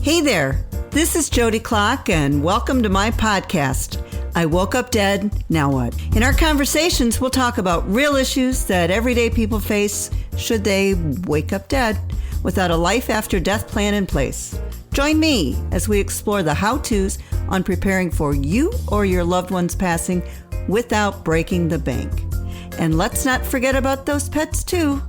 Hey there, this is Jodi Clock and welcome to my podcast, I Woke Up Dead, Now What? In our conversations, we'll talk about real issues that everyday people face should they wake up dead without a life after death plan in place. Join me as we explore the how-tos on preparing for you or your loved one's passing without breaking the bank. And let's not forget about those pets too.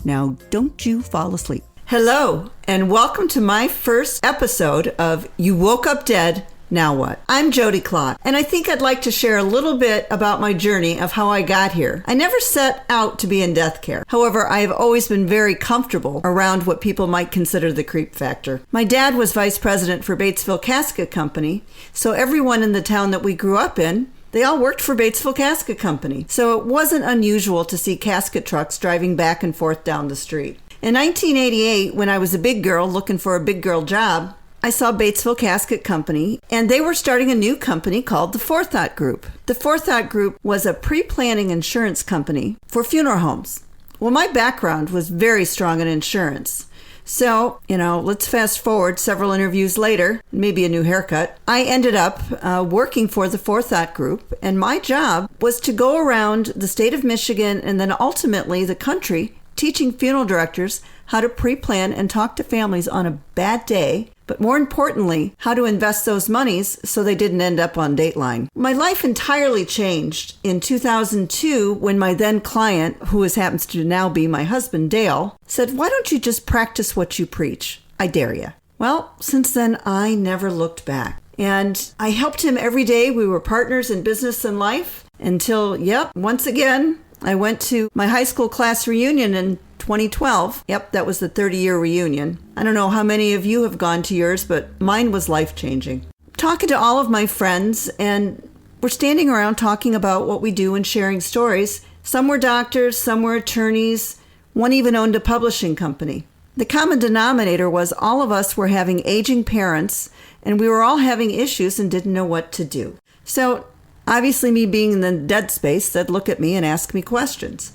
Now, don't you fall asleep. Hello, and welcome to my first episode of You Woke Up Dead, Now What? I'm Jodi Clock, and I think I'd like to share a little bit about my journey of how I got here. I never set out to be in death care. However, I have always been very comfortable around what people might consider the creep factor. My dad was vice president for Batesville Casket Company, so everyone in the town that we grew up in, they all worked for Batesville Casket Company. So it wasn't unusual to see casket trucks driving back and forth down the street. In 1988, when I was a big girl looking for a big girl job, I saw Batesville Casket Company, and they were starting a new company called the Forethought Group. The Forethought Group was a pre-planning insurance company for funeral homes. Well, my background was very strong in insurance. So, let's fast forward several interviews later, maybe a new haircut. I ended up working for the Forethought Group, and my job was to go around the state of Michigan and then ultimately the country teaching funeral directors how to pre-plan and talk to families on a bad day, but more importantly, how to invest those monies so they didn't end up on Dateline. My life entirely changed in 2002 when my then client, who happens to now be my husband, Dale, said, "Why don't you just practice what you preach? I dare you." Well, since then, I never looked back. And I helped him every day. We were partners in business and life until, once again, I went to my high school class reunion in 2012. That was the 30-year reunion. I don't know how many of you have gone to yours, but mine was life-changing. Talking to all of my friends, and we're standing around talking about what we do and sharing stories. Some were doctors, some were attorneys. One even owned a publishing company. The common denominator was all of us were having aging parents, and we were all having issues and didn't know what to do. So obviously, me being in the dead space, they'd look at me and ask me questions.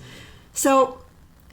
So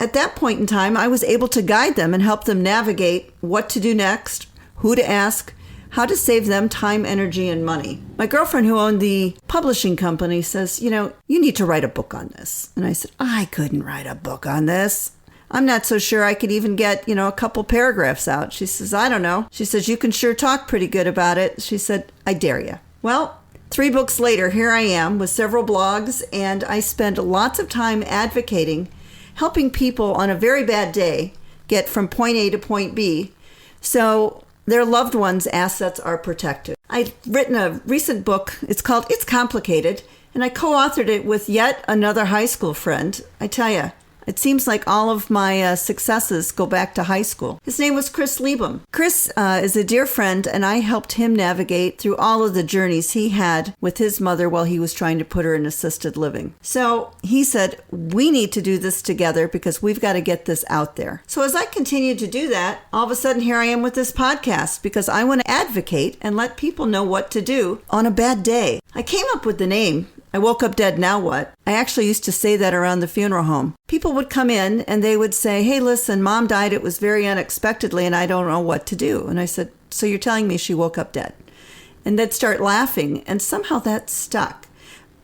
at that point in time, I was able to guide them and help them navigate what to do next, who to ask, how to save them time, energy, and money. My girlfriend who owned the publishing company says, you need to write a book on this. And I said, I couldn't write a book on this. I'm not so sure I could even get, a couple paragraphs out. She says, I don't know. She says, you can sure talk pretty good about it. She said, I dare you. Well, 3 books later, here I am with several blogs, and I spend lots of time advocating, helping people on a very bad day get from point A to point B so their loved ones' assets are protected. I've written a recent book. It's called It's Complicated, and I co-authored it with yet another high school friend. I tell you, it seems like all of my successes go back to high school. His name was Chris Liebem. Chris is a dear friend, and I helped him navigate through all of the journeys he had with his mother while he was trying to put her in assisted living. So he said, we need to do this together because we've got to get this out there. So as I continued to do that, all of a sudden here I am with this podcast because I want to advocate and let people know what to do on a bad day. I came up with the name I Woke Up Dead, Now What? I actually used to say that around the funeral home. People would come in and they would say, hey, listen, Mom died. It was very unexpectedly and I don't know what to do. And I said, so you're telling me she woke up dead? And they'd start laughing, and somehow that stuck.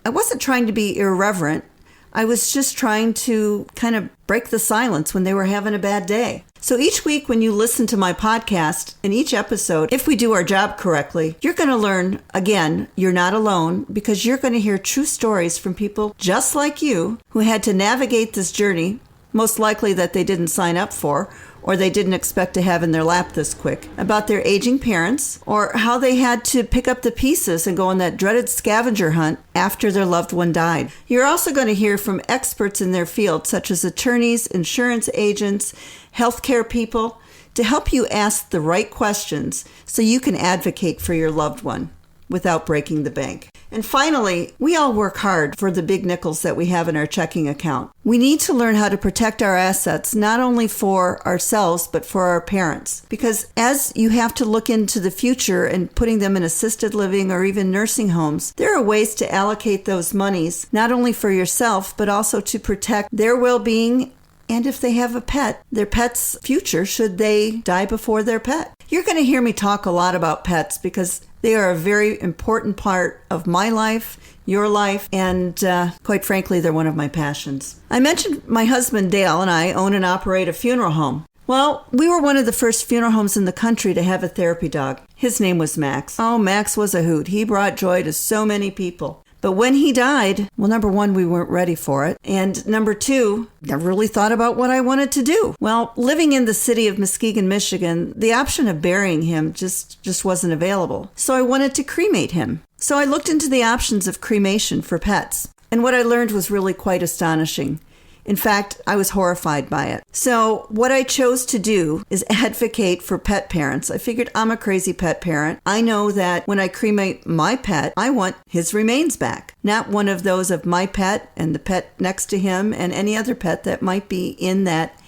I wasn't trying to be irreverent. I was just trying to kind of break the silence when they were having a bad day. So each week when you listen to my podcast, in each episode, if we do our job correctly, you're going to learn, again, you're not alone, because you're going to hear true stories from people just like you who had to navigate this journey, most likely that they didn't sign up for, or they didn't expect to have in their lap this quick, about their aging parents, or how they had to pick up the pieces and go on that dreaded scavenger hunt after their loved one died. You're also going to hear from experts in their field, such as attorneys, insurance agents, healthcare people, to help you ask the right questions so you can advocate for your loved one without breaking the bank. And finally, we all work hard for the big nickels that we have in our checking account. We need to learn how to protect our assets, not only for ourselves, but for our parents. Because as you have to look into the future and putting them in assisted living or even nursing homes, there are ways to allocate those monies, not only for yourself, but also to protect their well-being and if they have a pet, their pet's future should they die before their pet. You're going to hear me talk a lot about pets because they are a very important part of my life, your life, and quite frankly, they're one of my passions. I mentioned my husband Dale and I own and operate a funeral home. Well, we were one of the first funeral homes in the country to have a therapy dog. His name was Max. Oh, Max was a hoot. He brought joy to so many people. But when he died, well, number one, we weren't ready for it. And number two, never really thought about what I wanted to do. Well, living in the city of Muskegon, Michigan, the option of burying him just wasn't available. So I wanted to cremate him. So I looked into the options of cremation for pets. And what I learned was really quite astonishing. In fact, I was horrified by it. So what I chose to do is advocate for pet parents. I figured I'm a crazy pet parent. I know that when I cremate my pet, I want his remains back, not one of those of my pet and the pet next to him and any other pet that might be in that.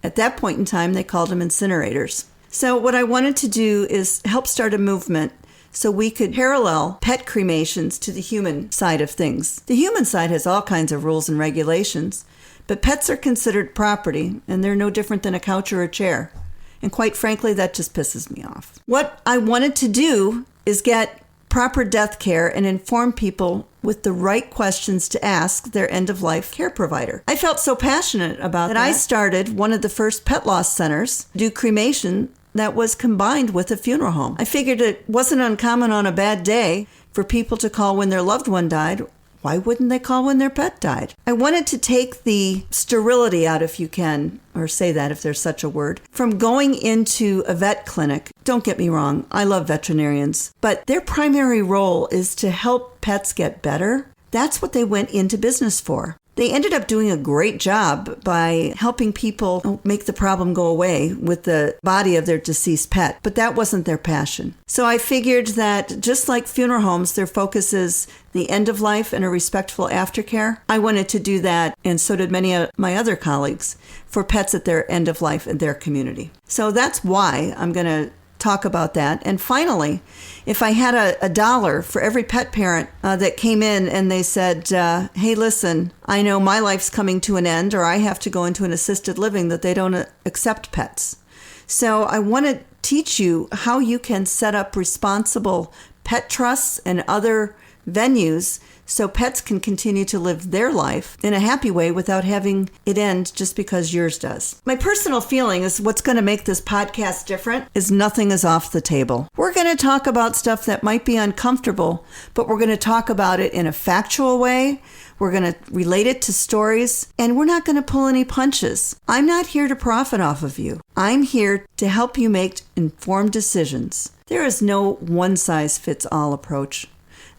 At that point in time, they called them incinerators. So what I wanted to do is help start a movement so we could parallel pet cremations to the human side of things. The human side has all kinds of rules and regulations. But pets are considered property, and they're no different than a couch or a chair. And quite frankly, that just pisses me off. What I wanted to do is get proper death care and inform people with the right questions to ask their end-of-life care provider. I felt so passionate about that. I started one of the first pet loss centers to do cremation that was combined with a funeral home. I figured it wasn't uncommon on a bad day for people to call when their loved one died. Why wouldn't they call when their pet died? I wanted to take the sterility out, if you can, or say that if there's such a word, from going into a vet clinic. Don't get me wrong, I love veterinarians, but their primary role is to help pets get better. That's what they went into business for. They ended up doing a great job by helping people make the problem go away with the body of their deceased pet, but that wasn't their passion. So I figured that just like funeral homes, their focus is the end of life and a respectful aftercare. I wanted to do that, and so did many of my other colleagues, for pets at their end of life in their community. So that's why I'm going to talk about that. And finally, if I had a dollar for every pet parent that came in and they said, hey, listen, I know my life's coming to an end or I have to go into an assisted living, that they don't accept pets. So I want to teach you how you can set up responsible pet trusts and other venues so pets can continue to live their life in a happy way without having it end just because yours does. My personal feeling is what's going to make this podcast different is nothing is off the table. We're going to talk about stuff that might be uncomfortable, but we're going to talk about it in a factual way. We're going to relate it to stories, and we're not going to pull any punches. I'm not here to profit off of you. I'm here to help you make informed decisions. There is no one-size-fits-all approach.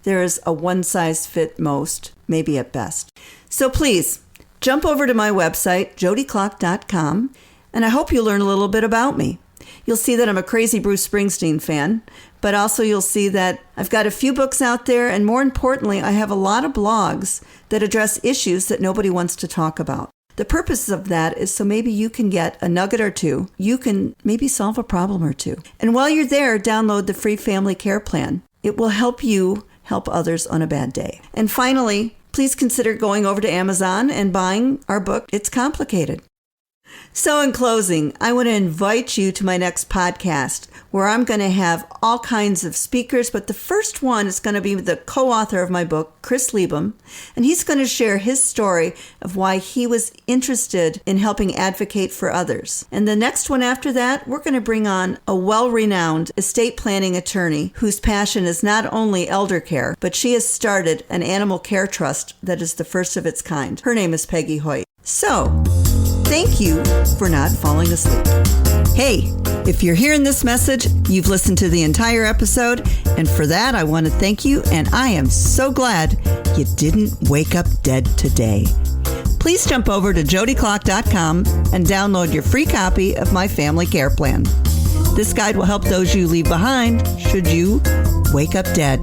There is a one-size-fit-most, maybe at best. So please, jump over to my website, jodiclock.com, and I hope you learn a little bit about me. You'll see that I'm a crazy Bruce Springsteen fan, but also you'll see that I've got a few books out there, and more importantly, I have a lot of blogs that address issues that nobody wants to talk about. The purpose of that is so maybe you can get a nugget or two. You can maybe solve a problem or two. And while you're there, download the free family care plan. It will help you help others on a bad day. And finally, please consider going over to Amazon and buying our book, It's Complicated. So in closing, I want to invite you to my next podcast where I'm going to have all kinds of speakers, but the first one is going to be the co-author of my book, Chris Liebem, and he's going to share his story of why he was interested in helping advocate for others. And the next one after that, we're going to bring on a well-renowned estate planning attorney whose passion is not only elder care, but she has started an animal care trust that is the first of its kind. Her name is Peggy Hoyt. So, thank you for not falling asleep. Hey, if you're hearing this message, you've listened to the entire episode, and for that I want to thank you, and I am so glad you didn't wake up dead today. Please jump over to jodiclock.com and download your free copy of my family care plan. This guide will help those you leave behind should you wake up dead.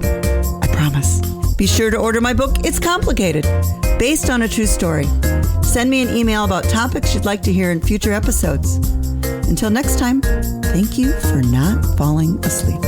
I promise. Be sure to order my book, It's Complicated, based on a true story. Send me an email about topics you'd like to hear in future episodes. Until next time, thank you for not falling asleep.